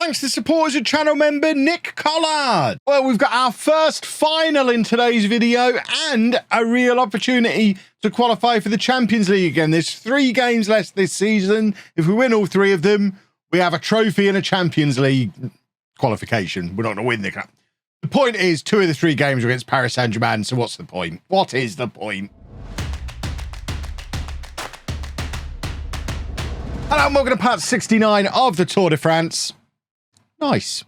thanks to supporters and channel member Nick Collard. Well, we've got our first final in today's video and a real opportunity to qualify for the Champions League again. There's 3 games left this season. If we win all 3 of them, we have a trophy and a Champions League qualification. We're not going to win the cup. The point is 2 of the 3 games are against Paris Saint Germain, so what's the point? What is the point? Hello and welcome to part 69 of the Tour de France. Nice.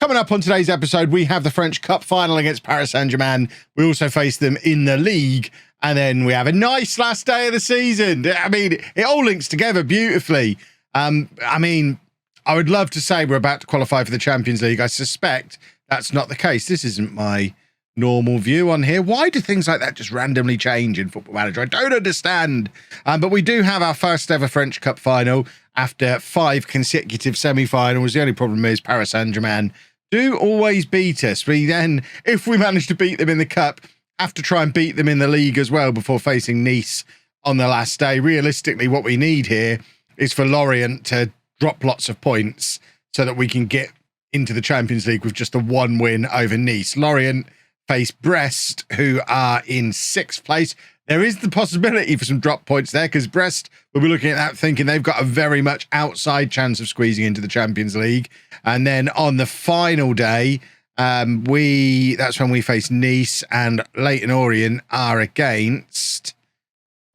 Coming up on today's episode, we have the French Cup final against Paris Saint Germain. We also face them in the Ligue. And then we have a nice last day of the season. I mean, it all links together beautifully. I would love to say we're about to qualify for the Champions League. I suspect that's not the case. This isn't my normal view on here. Why do things like that just randomly change in Football Manager? I don't understand. But we do have our first ever French Cup final after 5 consecutive semi-finals. The only problem is Paris Saint Germain do always beat us. We then, if we manage to beat them in the Cup, have to try and beat them in the League as well before facing Nice on the last day. Realistically, what we need here is for Lorient to drop lots of points so that we can get into the Champions League with just a 1 win over Nice. Lorient face Brest, who are in 6th place. There is the possibility for some drop points there because Brest will be looking at that thinking they've got a very much outside chance of squeezing into the Champions League. And then on the final day, that's when we face Nice, and Leyton Orient are against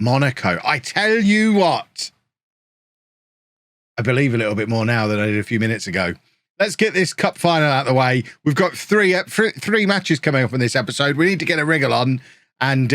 Monaco. I tell you what, I believe a little bit more now than I did a few minutes ago. Let's get this cup final out of the way. We've got three matches coming up in this episode. We need to get a wriggle on and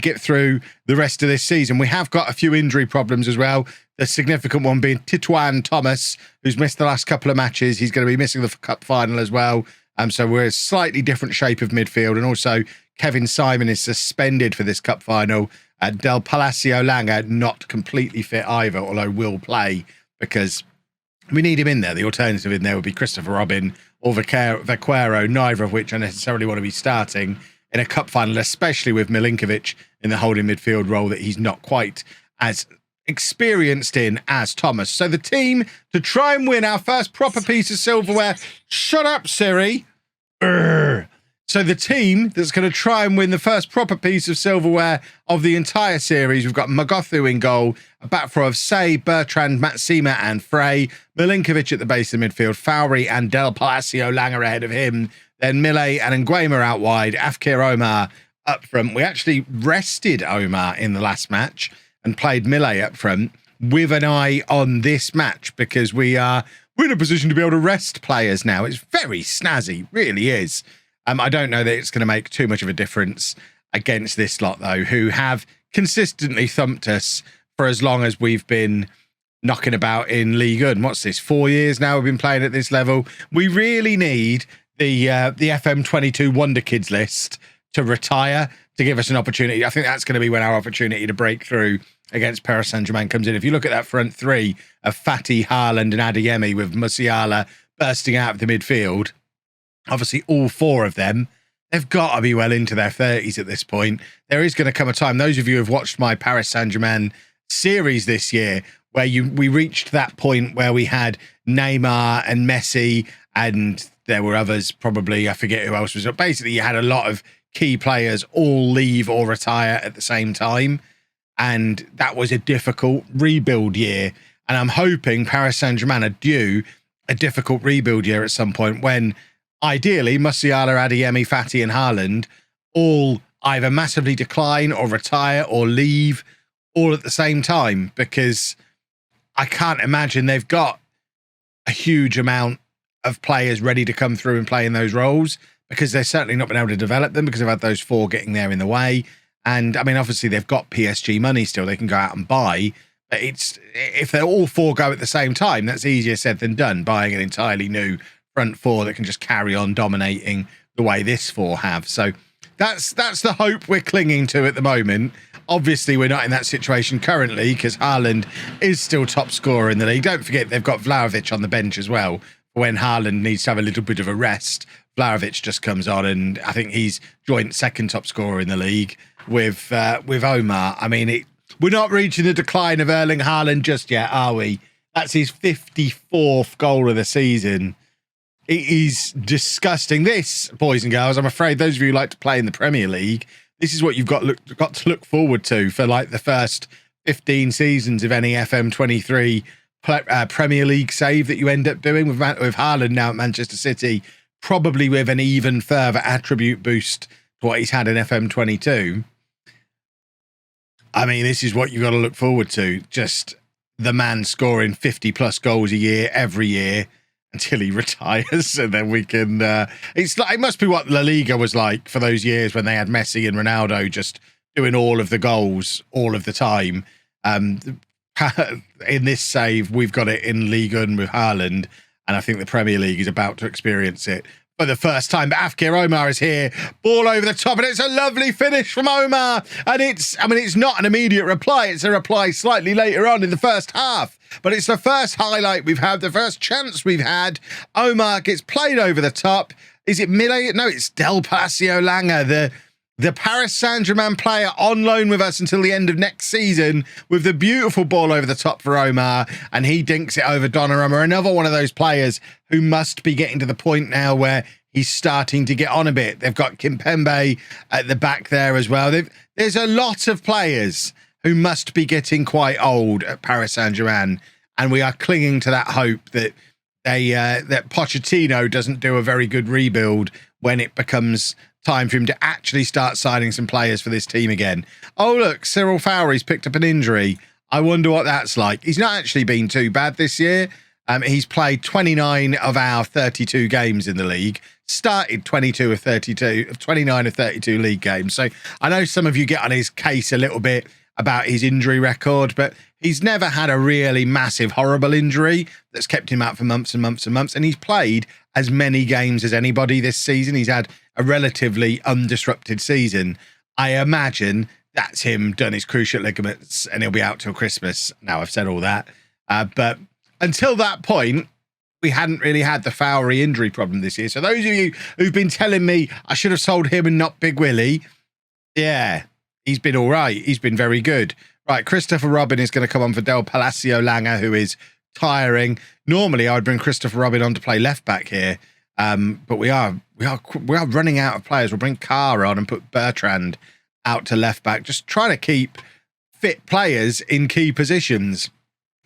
get through the rest of this season. We have got a few injury problems as well. The significant one being Titouan Thomas, who's missed the last couple of matches. He's going to be missing the cup final as well. So we're a slightly different shape of midfield. And also Kevin Simon is suspended for this cup final. Del Palacio Langa not completely fit either, although will play because we need him in there. The alternative in there would be Christopher Robin or Vaquero, neither of which I necessarily want to be starting in a cup final, especially with Milinkovic in the holding midfield role that he's not quite as experienced in as Thomas. So the team to try and win our first proper piece of silverware. Shut up, Siri. So the team that's going to try and win the first proper piece of silverware of the entire series, we've got Magothu in goal, a back four of Say, Bertrand, Matsima and Frey, Milinkovic at the base of the midfield, Fowry and Del Palacio Langer ahead of him, then Millet and Nguema out wide, Afkir Omar up front. We actually rested Omar in the last match and played Millet up front with an eye on this match because we're in a position to be able to rest players now. It's very snazzy, really is. I don't know that it's going to make too much of a difference against this lot, though, who have consistently thumped us for as long as we've been knocking about in Ligue 1. What's this, 4 years now we've been playing at this level? We really need the FM22 Wonder Kids list to retire to give us an opportunity. I think that's going to be when our opportunity to break through against Paris Saint Germain comes in. If you look at that front 3 of Fati, Haaland and Adeyemi with Musiala bursting out of the midfield, obviously all 4 of them, they've got to be well into their 30s at this point. There is going to come a time, those of you who have watched my Paris Saint Germain series this year, where we reached that point where we had Neymar and Messi, and there were others, probably, I forget who else was. But basically, you had a lot of key players all leave or retire at the same time. And that was a difficult rebuild year. And I'm hoping Paris Saint Germain are due a difficult rebuild year at some point when ideally Musiala, Adeyemi, Fati and Haaland all either massively decline or retire or leave all at the same time, because I can't imagine they've got a huge amount of players ready to come through and play in those roles, because they've certainly not been able to develop them because they've had those 4 getting there in the way. And I mean, obviously they've got PSG money still they can go out and buy. But if they're all 4 go at the same time, that's easier said than done, buying an entirely new front 4 that can just carry on dominating the way this 4 have. So that's the hope we're clinging to at the moment. Obviously, we're not in that situation currently because Haaland is still top scorer in the league. Don't forget, they've got Vlahovic on the bench as well. When Haaland needs to have a little bit of a rest, Vlahovic just comes on, and I think he's joint 2nd top scorer in the league with Omar. I mean, we're not reaching the decline of Erling Haaland just yet, are we? That's his 54th goal of the season. It is disgusting. This, boys and girls, I'm afraid those of you who like to play in the Premier League, this is what you've got to look forward to for like the first 15 seasons of any FM23 Premier League save that you end up doing with Haaland now at Manchester City, probably with an even further attribute boost to what he's had in FM22. I mean, this is what you've got to look forward to. Just the man scoring 50 plus goals a year, every year, until he retires. And then we can, it's like, it must be what La Liga was like for those years when they had Messi and Ronaldo just doing all of the goals all of the time. In this save, we've got it in Ligue with Haaland, and I think the Premier League is about to experience it for the first time. But Afkir Omar is here, ball over the top, and it's a lovely finish from Omar. And it's not an immediate reply. It's a reply slightly later on in the first half. But it's the first highlight we've had, the first chance we've had. Omar gets played over the top. Is it Mille? No, it's Del Palacio Langer, the Paris Saint Germain player on loan with us until the end of next season, with the beautiful ball over the top for Omar, and he dinks it over Donnarumma. Another one of those players who must be getting to the point now where he's starting to get on a bit. They've got Kimpembe at the back there as well. There's a lot of players who must be getting quite old at Paris Saint Germain, and we are clinging to that hope that that Pochettino doesn't do a very good rebuild when it becomes time for him to actually start signing some players for this team again. Oh, look, Cyril Fowler's picked up an injury. I wonder what that's like. He's not actually been too bad this year. He's played 29 of our 32 games in the league, started 29 of 32 league games. So I know some of you get on his case a little bit about his injury record, but he's never had a really massive, horrible injury that's kept him out for months and months and months. And he's played as many games as anybody this season. He's had a relatively undisrupted season. I imagine that's him done his cruciate ligaments and he'll be out till Christmas. Now I've said all that. But until that point, we hadn't really had the Fowlery injury problem this year. So those of you who've been telling me I should have sold him and not Big Willie, yeah, he's been all right. He's been very good. Right, Christopher Robin is going to come on for Del Palacio Langer, who is tiring. Normally, I would bring Christopher Robin on to play left back here, but we are running out of players. We'll bring Carr on and put Bertrand out to left back, just trying to keep fit players in key positions.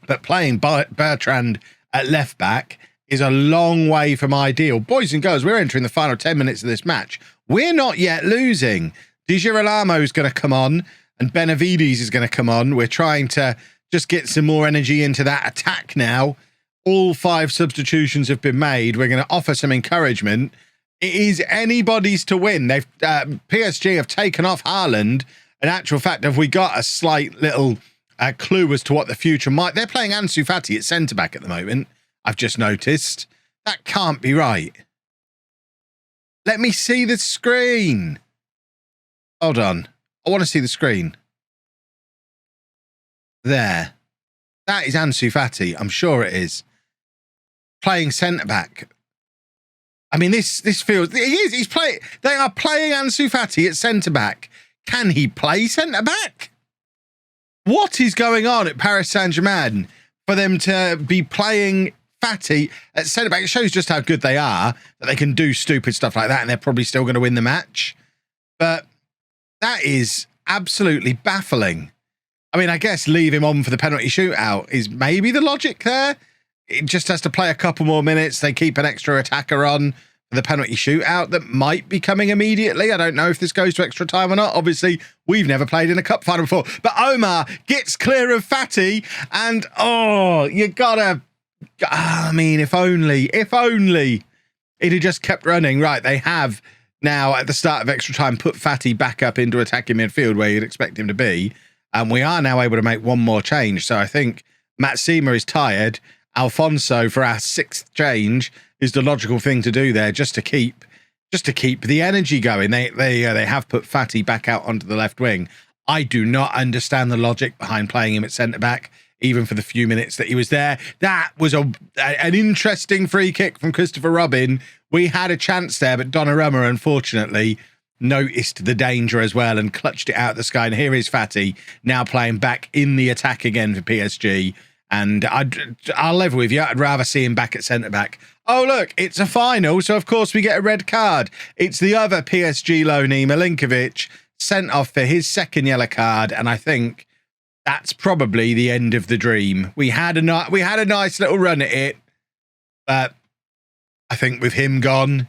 But playing Bertrand at left back is a long way from ideal. Boys and girls, we're entering the final 10 minutes of this match. We're not yet losing. Di Girolamo is going to come on and Benavides is going to come on. We're trying to just get some more energy into that attack now. All 5 substitutions have been made. We're going to offer some encouragement. It is anybody's to win. They've PSG have taken off Haaland. In actual fact, have we got a slight little clue as to what the future might... They're playing Ansu Fati at centre-back at the moment. I've just noticed. That can't be right. Let me see the screen. Hold on. I want to see the screen. There. That is Ansu Fati. I'm sure it is. Playing centre-back. I mean, this feels... He is. He's playing... They are playing Ansu Fati at centre-back. Can he play centre-back? What is going on at Paris Saint Germain for them to be playing Fati at centre-back? It shows just how good they are, that they can do stupid stuff like that, and they're probably still going to win the match. But that is absolutely baffling. I mean, I guess leave him on for the penalty shootout is maybe the logic there. It just has to play a couple more minutes. They keep an extra attacker on for the penalty shootout that might be coming immediately. I don't know if this goes to extra time or not. Obviously, we've never played in a cup final before. But Omar gets clear of Fati, and you gotta... I mean, if only it had just kept running. Right, they have now at the start of extra time put Fati back up into attacking midfield where you'd expect him to be. And we are now able to make one more change. So I think Matsima is tired. Alfonso for our 6th change is the logical thing to do there, just to keep the energy going. They have put Fati back out onto the left wing. I do not understand the logic behind playing him at centre back, even for the few minutes that he was there. That was an interesting free kick from Christopher Robin. We had a chance there, but Donnarumma, unfortunately, noticed the danger as well and clutched it out of the sky. And here is Fati now playing back in the attack again for PSG. And I'll level with you. I'd rather see him back at centre-back. Oh, look, it's a final, so of course we get a red card. It's the other PSG loanee, Milinkovic, sent off for his second yellow card, and I think that's probably the end of the dream. We had a nice little run at it, but I think with him gone,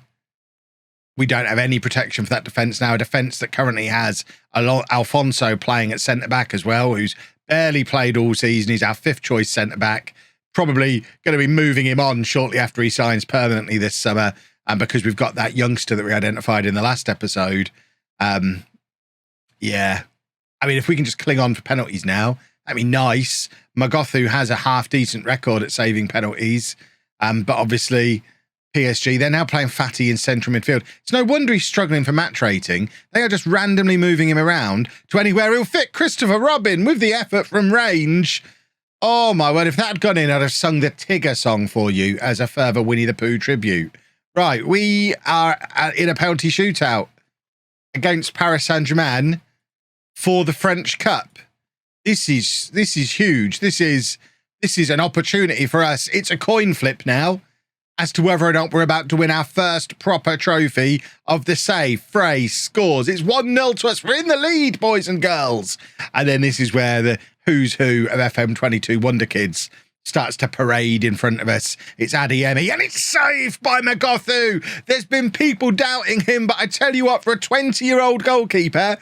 we don't have any protection for that defence now. A defence that currently has Alfonso playing at centre-back as well, who's barely played all season. He's our fifth choice centre-back. Probably going to be moving him on shortly after he signs permanently this summer. And because we've got that youngster that we identified in the last episode. Yeah. I mean, if we can just cling on for penalties now, that'd be nice. Magothu has a half-decent record at saving penalties. But obviously, PSG, they're now playing Fatty in central midfield. It's no wonder he's struggling for match rating. They are just randomly moving him around to anywhere he'll fit. Christopher Robin with the effort from range. Oh, my word. If that had gone in, I'd have sung the Tigger song for you as a further Winnie the Pooh tribute. Right, we are in a penalty shootout against Paris Saint Germain for the French Cup. This is huge. This is an opportunity for us. It's a coin flip now as to whether or not we're about to win our first proper trophy of the save. Frey scores. It's 1-0 to us. We're in the lead, boys and girls. And then this is where the who's who of FM22 Wonder Kids starts to parade in front of us. It's Adeyemi, and it's saved by Magothu. There's been people doubting him, but I tell you what, for a 20-year-old goalkeeper,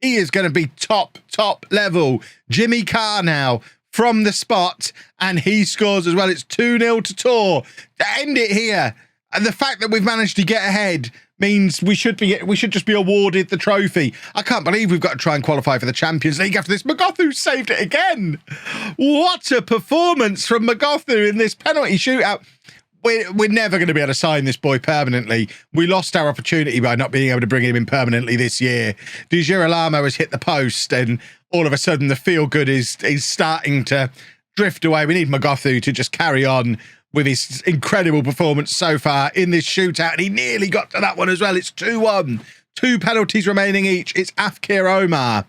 he is going to be top level. Jimmy Carr now from the spot, and he scores as well. It's 2-0 to Tor. To end it here, and the fact that we've managed to get ahead means we should just be awarded the trophy. I can't believe we've got to try and qualify for the Champions League after this. Magothu saved it again. What a performance from Magothu in this penalty shootout. We're never going to be able to sign this boy permanently. We lost our opportunity by not being able to bring him in permanently this year. Di Girolamo has hit the post, and all of a sudden the feel-good is starting to drift away. We need Magothu to just carry on with his incredible performance so far in this shootout. And he nearly got to that one as well. It's 2-1. 2 penalties remaining each. It's Afkir Omar.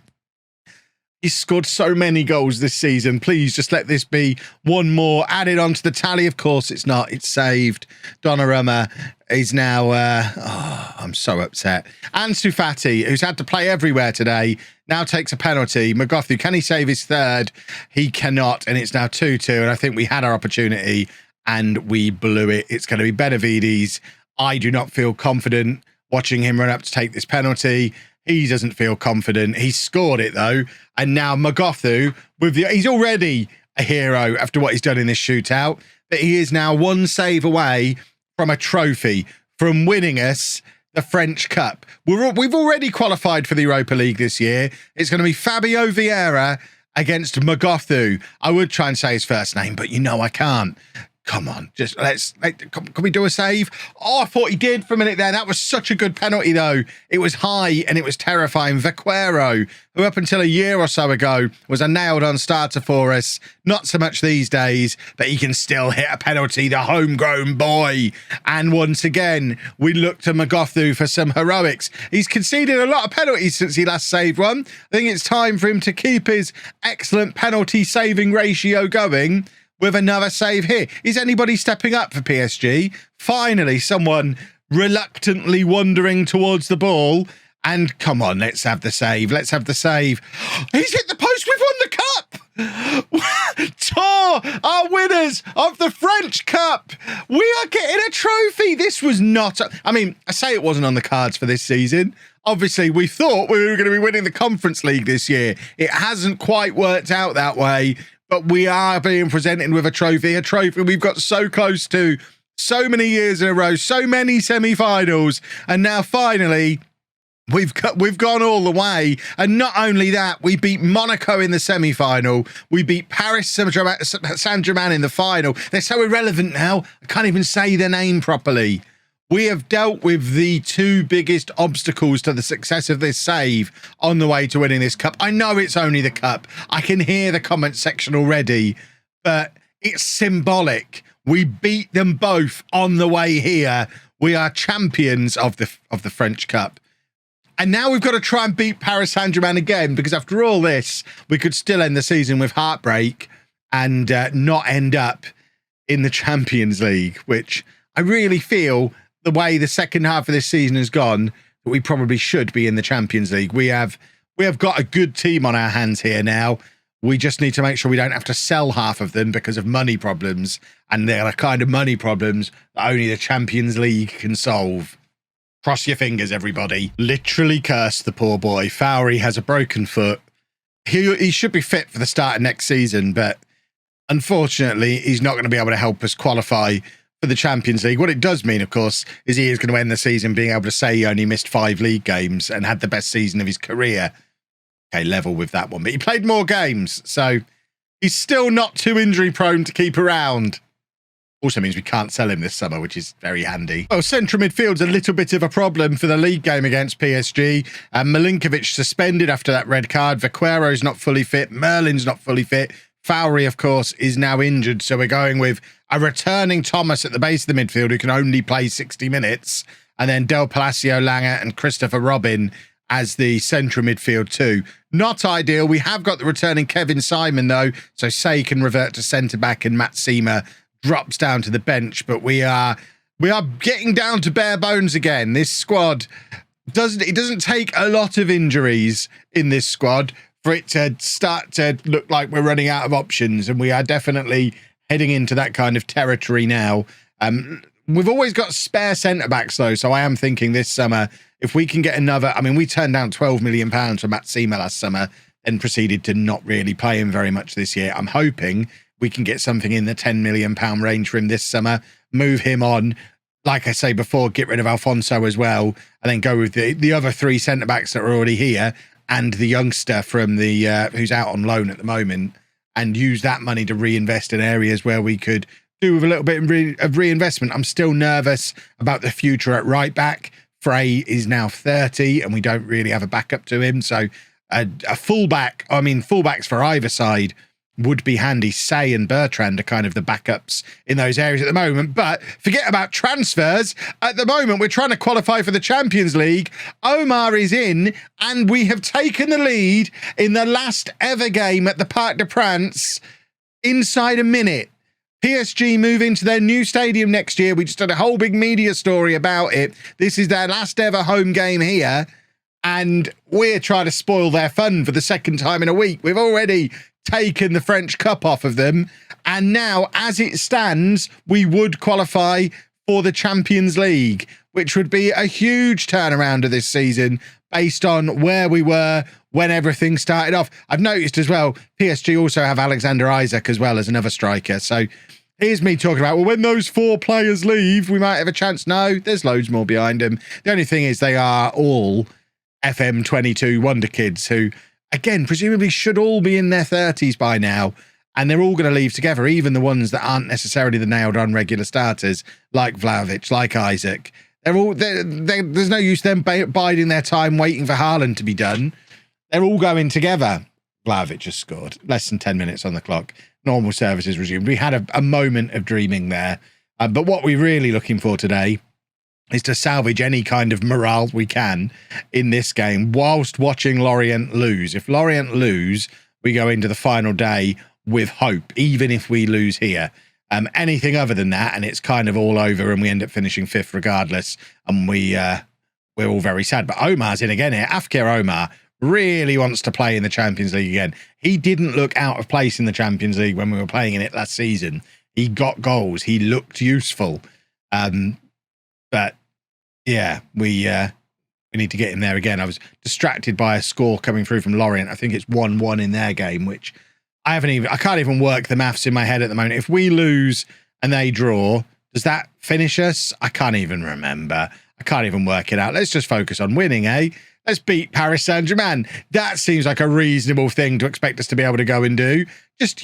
He's scored so many goals this season. Please just let this be one more added onto the tally. Of course it's not. It's saved. Donnarumma is now... I'm so upset. Ansu Fati, who's had to play everywhere today, now takes a penalty. Magothu, can he save his third? He cannot, and it's now 2-2. And I think we had our opportunity and we blew it. It's going to be Benavides. I do not feel confident watching him run up to take this penalty. He doesn't feel confident. He scored it, though. And now Magothu, he's already a hero after what he's done in this shootout. But he is now one save away from a trophy, from winning us the French Cup. We've already qualified for the Europa League this year. It's going to be Fabio Vieira against Magothu. I would try and say his first name, but you know I can't. Come on, just can we do a save? Oh, I thought he did for a minute there. That was such a good penalty, though. It was high and it was terrifying. Vaquero, who up until a year or so ago was a nailed-on starter for us. Not so much these days, but he can still hit a penalty, the homegrown boy. And once again, we look to Magothu for some heroics. He's conceded a lot of penalties since he last saved one. I think it's time for him to keep his excellent penalty saving ratio going with another save here. Is anybody stepping up for PSG? Finally, someone reluctantly wandering towards the ball. And come on, let's have the save. Let's have the save. He's hit the post. We've won the cup. Tor are winners of the French Cup. We are getting a trophy. This was not... I mean, I say it wasn't on the cards for this season. Obviously, we thought we were going to be winning the Conference League this year. It hasn't quite worked out that way. But we are being presented with a trophy we've got so close to so many years in a row, so many semi-finals, and now finally we've gone all the way. And not only that, we beat Monaco in the semi-final, we beat Paris Saint Germain in the final. They're so irrelevant now, I can't even say their name properly. We have dealt with the 2 biggest obstacles to the success of this save on the way to winning this cup. I know it's only the cup. I can hear the comment section already, but it's symbolic. We beat them both on the way here. We are champions of the French Cup. And now we've got to try and beat Paris Saint Germain again, because after all this, we could still end the season with heartbreak. and not end up in the Champions League, which I really feel the way the second half of this season has gone, that we probably should be in the Champions League. We have got a good team on our hands here now. We just need to make sure we don't have to sell half of them because of money problems, and they're the kind of money problems that only the Champions League can solve. Cross your fingers, everybody. Literally cursed the poor boy. Fowry has a broken foot. He should be fit for the start of next season, but unfortunately, he's not going to be able to help us qualify for the Champions League. What it does mean, of course, is he is going to end the season being able to say he only missed 5 league games and had the best season of his career. Okay, level with that one. But he played more games, so he's still not too injury prone to keep around. Also means we can't sell him this summer, which is very handy. Well, central midfield's a little bit of a problem for the league game against PSG. Milinkovic suspended after that red card. Vaquero's not fully fit. Merlin's not fully fit. Fowry, of course, is now injured. So we're going with a returning Thomas at the base of the midfield who can only play 60 minutes. And then Del Palacio, Langer and Christopher Robin as the central midfield too. Not ideal. We have got the returning Kevin Simon, though. So Say can revert to centre-back and Matt Seamer drops down to the bench. But we are getting down to bare bones again. This squad doesn't take a lot of injuries in this squad for it to start to look like we're running out of options, and we are definitely heading into that kind of territory now. We've always got spare centre-backs, though, so I am thinking this summer, if we can get another... I mean, we turned down £12 million for Matt Seamer last summer and proceeded to not really play him very much this year. I'm hoping we can get something in the £10 million range for him this summer, move him on, like I say before, get rid of Alfonso as well, and then go with the other 3 centre-backs that are already here, and the youngster from the who's out on loan at the moment, and use that money to reinvest in areas where we could do with a little bit of reinvestment. I'm still nervous about the future at right back. Frey is now 30 and we don't really have a backup to him. So a fullback, fullbacks for either side would be handy. Say and Bertrand are kind of the backups in those areas at the moment. But forget about transfers. At the moment, we're trying to qualify for the Champions League. Omar is in, and we have taken the lead in the last ever game at the Parc des Princes inside a minute. PSG move into their new stadium next year. We just had a whole big media story about it. This is their last ever home game here, and we're trying to spoil their fun for the second time in a week. We've already taken the French Cup off of them, and now, as it stands, we would qualify for the Champions League, which would be a huge turnaround of this season based on where we were when everything started off. I've noticed as well, PSG also have Alexander Isak as well as another striker. So here's me talking about, well, when those 4 players leave, we might have a chance. No, there's loads more behind them. The only thing is they are all FM22 wonder kids who, again, presumably should all be in their 30s by now. And they're all going to leave together, even the ones that aren't necessarily the nailed-on regular starters, like Vlahovic, like Isak. There's no use them biding their time waiting for Haaland to be done. They're all going together. Vlahovic just scored. Less than 10 minutes on the clock. Normal services resumed. We had a moment of dreaming there. But what we're really looking for today is to salvage any kind of morale we can in this game whilst watching Lorient lose. If Lorient lose, we go into the final day with hope, even if we lose here. Anything other than that, and it's kind of all over, and we end up finishing 5th regardless, and we're all very sad. But Omar's in again here. Afkir Omar really wants to play in the Champions League again. He didn't look out of place in the Champions League when we were playing in it last season. He got goals. He looked useful. But yeah, we need to get him there again. I was distracted by a score coming through from Lorient. I think it's 1-1 in their game, which I can't even work the maths in my head at the moment. If we lose and they draw, does that finish us? I can't even remember. I can't even work it out. Let's just focus on winning, eh? Let's beat Paris Saint Germain. That seems like a reasonable thing to expect us to be able to go and do. Just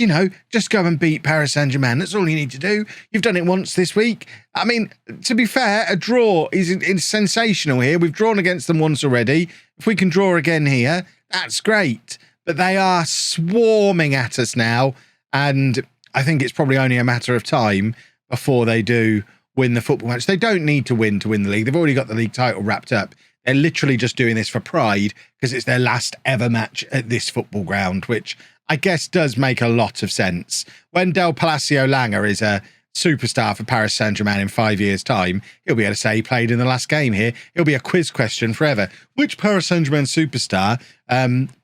go and beat Paris Saint Germain. That's all you need to do. You've done it once this week. I mean, to be fair, a draw is sensational here. We've drawn against them once already. If we can draw again here, that's great. But they are swarming at us now. And I think it's probably only a matter of time before they do win the football match. They don't need to win the league. They've already got the league title wrapped up. They're literally just doing this for pride because it's their last ever match at this football ground, which I guess does make a lot of sense. When Del Palacio Langer is a superstar for Paris Saint Germain in 5 years' time, he'll be able to say he played in the last game here. It'll be a quiz question forever. Which Paris Saint Germain superstar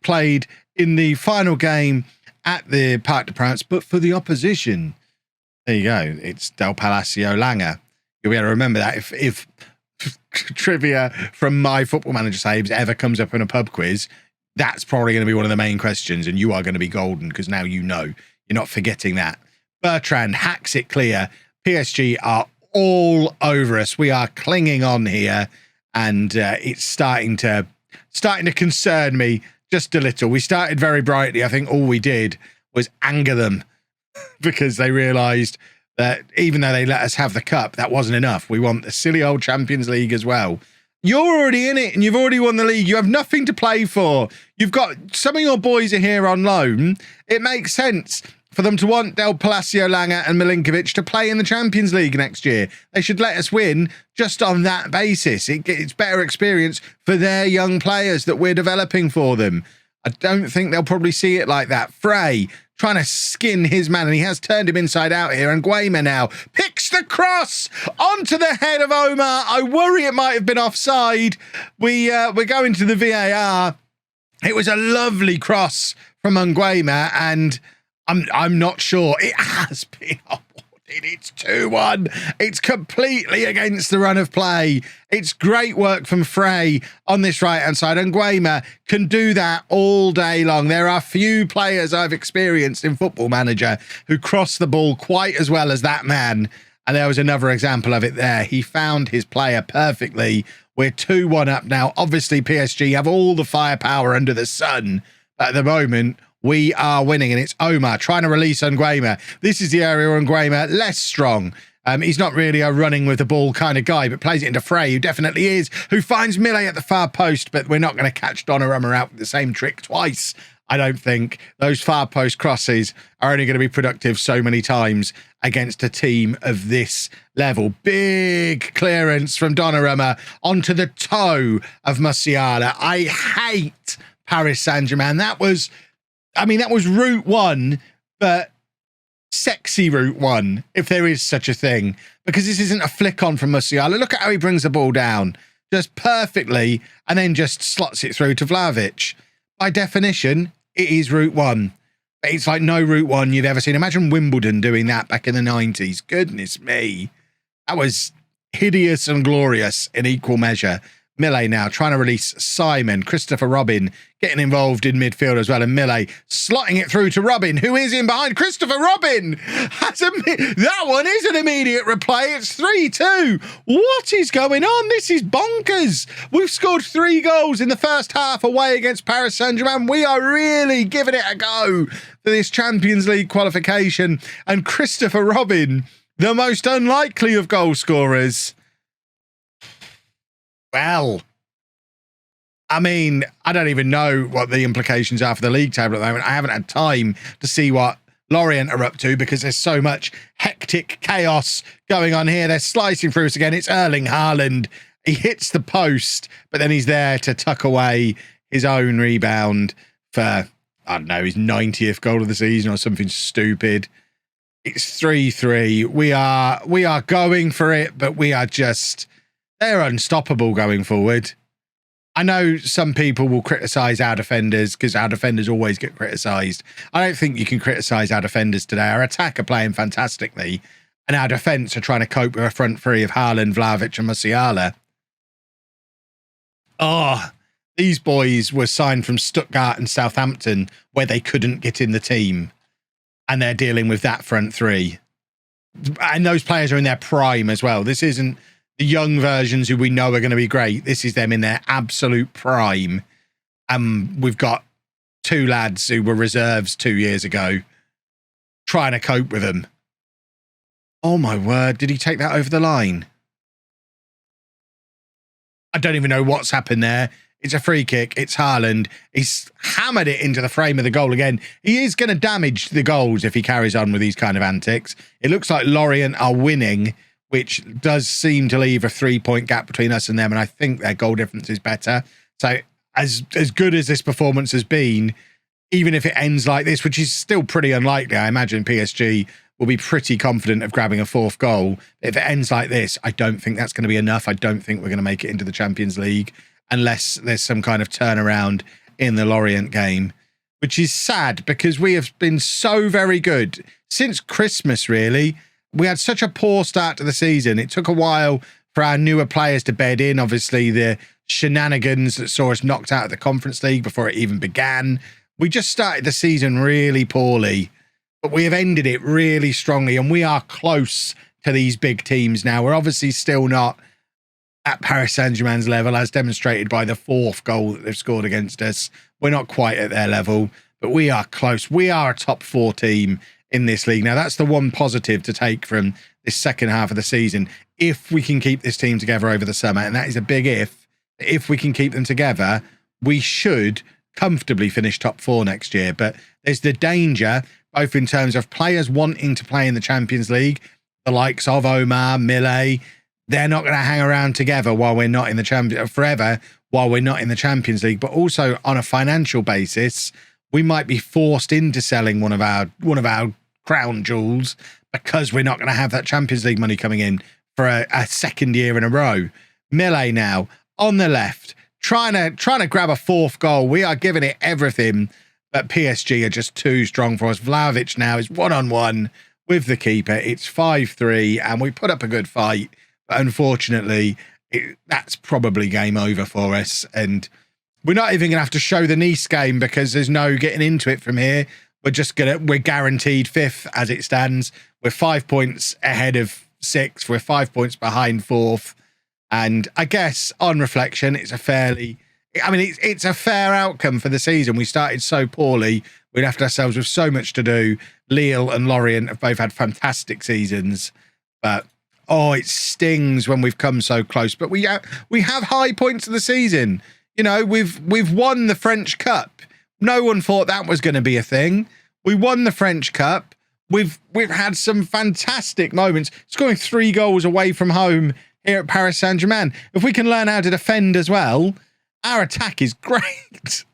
played in the final game at the Parc des Princes, but for the opposition? There you go. It's Del Palacio Langer. You'll be able to remember that if trivia from my Football Manager saves ever comes up in a pub quiz, that's probably going to be one of the main questions, and you are going to be golden because now you know. You're not forgetting that. Bertrand hacks it clear. PSG are all over us. We are clinging on here, and it's starting to concern me just a little. We started very brightly. I think all we did was anger them because they realised that even though they let us have the cup, that wasn't enough. We want the silly old Champions League as well. You're already in it and you've already won the league. You have nothing to play for. You've got some of your boys are here on loan. It makes sense for them to want Del Palacio Langer and Milinkovic to play in the Champions League next year. They should let us win just on that basis. It's better experience for their young players that we're developing for them. I don't think they'll probably see it like that. Frey trying to skin his man, and he has turned him inside out here. And Guema now picks the cross onto the head of Omar. I worry it might have been offside. We're going to the VAR. It was a lovely cross from Nguema, and I'm not sure. It has been awarded. It's 2-1. It's completely against the run of play. It's great work from Frey on this right-hand side. And Nguema can do that all day long. There are few players I've experienced in Football Manager who cross the ball quite as well as that man. And there was another example of it there. He found his player perfectly. We're 2-1 up now. Obviously, PSG have all the firepower under the sun. But at the moment, we are winning, and it's Omar trying to release Nguema. This is the area where Nguema less strong. He's not really a running with the ball kind of guy, but plays it into Frey, who definitely is, who finds Millet at the far post, but we're not going to catch Donnarumma out with the same trick twice. I don't think those far post crosses are only going to be productive so many times against a team of this level. Big clearance from Donnarumma onto the toe of Musiala. I hate Paris Saint Germain. That was route one, but sexy route one, if there is such a thing, because this isn't a flick on from Musiala. Look at how he brings the ball down just perfectly and then just slots it through to Vlahovic. By definition, it is route one. But it's like no route one you've ever seen. Imagine Wimbledon doing that back in the 90s. Goodness me. That was hideous and glorious in equal measure. Millet now trying to release Simon. Christopher Robin getting involved in midfield as well. And Millet slotting it through to Robin, who is in behind. Christopher Robin that one is an immediate replay. It's 3-2. What is going on? This is bonkers. We've scored 3 goals in the first half away against Paris Saint Germain. We are really giving it a go for this Champions League qualification. And Christopher Robin, the most unlikely of goal scorers. Well, I mean, I don't even know what the implications are for the league table at the moment. I haven't had time to see what Lorient are up to because there's so much hectic chaos going on here. They're slicing through us again. It's Erling Haaland. He hits the post, but then he's there to tuck away his own rebound for, I don't know, his 90th goal of the season or something stupid. It's 3-3. We are going for it, but we are just... They're unstoppable going forward. I know some people will criticise our defenders because our defenders always get criticised. I don't think you can criticise our defenders today. Our attack are playing fantastically, and our defence are trying to cope with a front three of Haaland, Vlahovic and Musiala. Oh, these boys were signed from Stuttgart and Southampton where they couldn't get in the team, and they're dealing with that front three. And those players are in their prime as well. This isn't the young versions who we know are going to be great. This is them in their absolute prime. We've got 2 lads who were reserves 2 years ago trying to cope with them. Oh my word, did he take that over the line? I don't even know what's happened there. It's a free kick. It's Haaland. He's hammered it into the frame of the goal again. He is going to damage the goals if he carries on with these kind of antics. It looks like Lorient are winning, which does seem to leave a 3-point gap between us and them, and I think their goal difference is better. So as good as this performance has been, even if it ends like this, which is still pretty unlikely. I imagine PSG will be pretty confident of grabbing a 4th goal. If it ends like this, I don't think that's going to be enough. I don't think we're going to make it into the Champions League unless there's some kind of turnaround in the Lorient game, which is sad because we have been so very good since Christmas, really. We had such a poor start to the season. It took a while for our newer players to bed in. Obviously, the shenanigans that saw us knocked out of the Conference League before it even began. We just started the season really poorly, but we have ended it really strongly, and we are close to these big teams now. We're obviously still not at Paris Saint Germain's level, as demonstrated by the 4th goal that they've scored against us. We're not quite at their level, but we are close. We are a top 4 team in this league. Now, that's the one positive to take from this second half of the season. If we can keep this team together over the summer, and that is a big if we can keep them together, we should comfortably finish top 4 next year. But there's the danger, both in terms of players wanting to play in the Champions League, the likes of Omar, Millet. They're not going to hang around together while we're not in the forever while we're not in the Champions League. But also on a financial basis, we might be forced into selling one of our crown jewels because we're not going to have that Champions League money coming in for a second year in a row. Millet now on the left, trying to grab a 4th goal. We are giving it everything, but PSG are just too strong for us. Vlahovic now is 1-on-1 with the keeper. It's 5-3, and we put up a good fight. But unfortunately, that's probably game over for us. And we're not even going to have to show the Nice game because there's no getting into it from here. We're guaranteed 5th as it stands. We're 5 points ahead of 6th. We're 5 points behind 4th. And I guess on reflection, it's a fair outcome for the season. We started so poorly. We left ourselves with so much to do. Lille and Lorient have both had fantastic seasons, but it stings when we've come so close. But we have high points of the season. You know, we've won the French Cup. No one thought that was going to be a thing. We won the French Cup. We've had some fantastic moments, scoring 3 goals away from home here at Paris Saint Germain. If we can learn how to defend as well, our attack is great.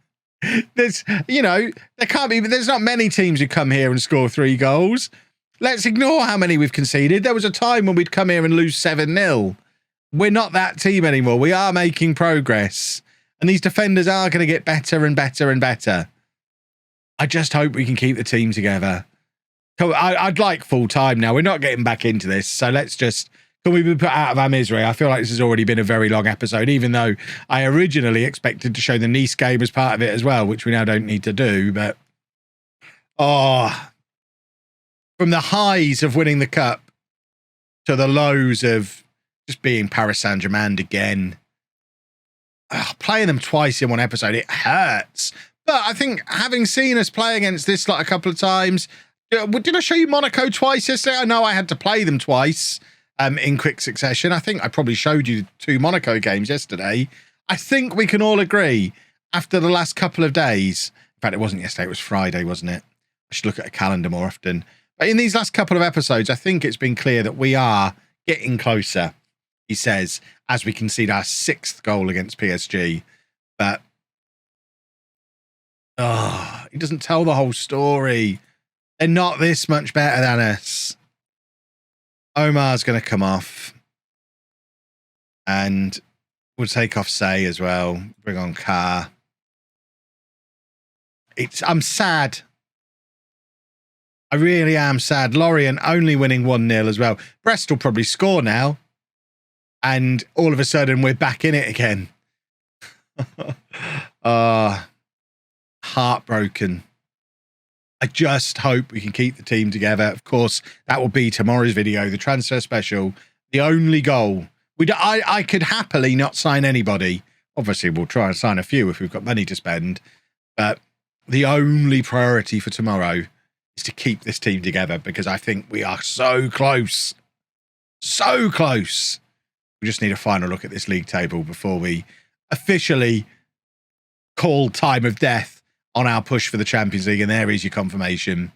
There's not many teams who come here and score 3 goals. Let's ignore how many we've conceded. There was a time when we'd come here and lose 7-0. We're not that team anymore. We are making progress. And these defenders are going to get better and better and better. I just hope we can keep the team together. I'd like full time now. We're not getting back into this. So can we be put out of our misery? I feel like this has already been a very long episode, even though I originally expected to show the Nice game as part of it as well, which we now don't need to do. But, from the highs of winning the cup to the lows of just being Paris Saint Germain again. Playing them twice in one episode, it hurts. But I think having seen us play against this a couple of times, did I show you Monaco twice yesterday? I know I had to play them twice in quick succession. I think I probably showed you 2 Monaco games yesterday. I think we can all agree after the last couple of days. In fact, it wasn't yesterday, it was Friday, wasn't it? I should look at a calendar more often. But in these last couple of episodes, I think it's been clear that we are getting closer, he says, as we concede our 6th goal against PSG. But, he doesn't tell the whole story. They're not this much better than us. Omar's going to come off. And we'll take off Say as well. Bring on Carr. I'm sad. I really am sad. Lorient only winning 1-0 as well. Brest will probably score now. And all of a sudden, we're back in it again. Heartbroken. I just hope we can keep the team together. Of course, that will be tomorrow's video, the transfer special. The only goal. I could happily not sign anybody. Obviously, we'll try and sign a few if we've got money to spend. But the only priority for tomorrow is to keep this team together because I think we are so close. So close. We just need a final look at this league table before we officially call time of death on our push for the Champions League. And there is your confirmation.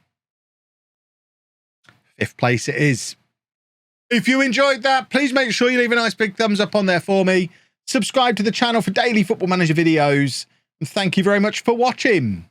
5th place it is. If you enjoyed that, please make sure you leave a nice big thumbs up on there for me. Subscribe to the channel for daily Football Manager videos. And thank you very much for watching.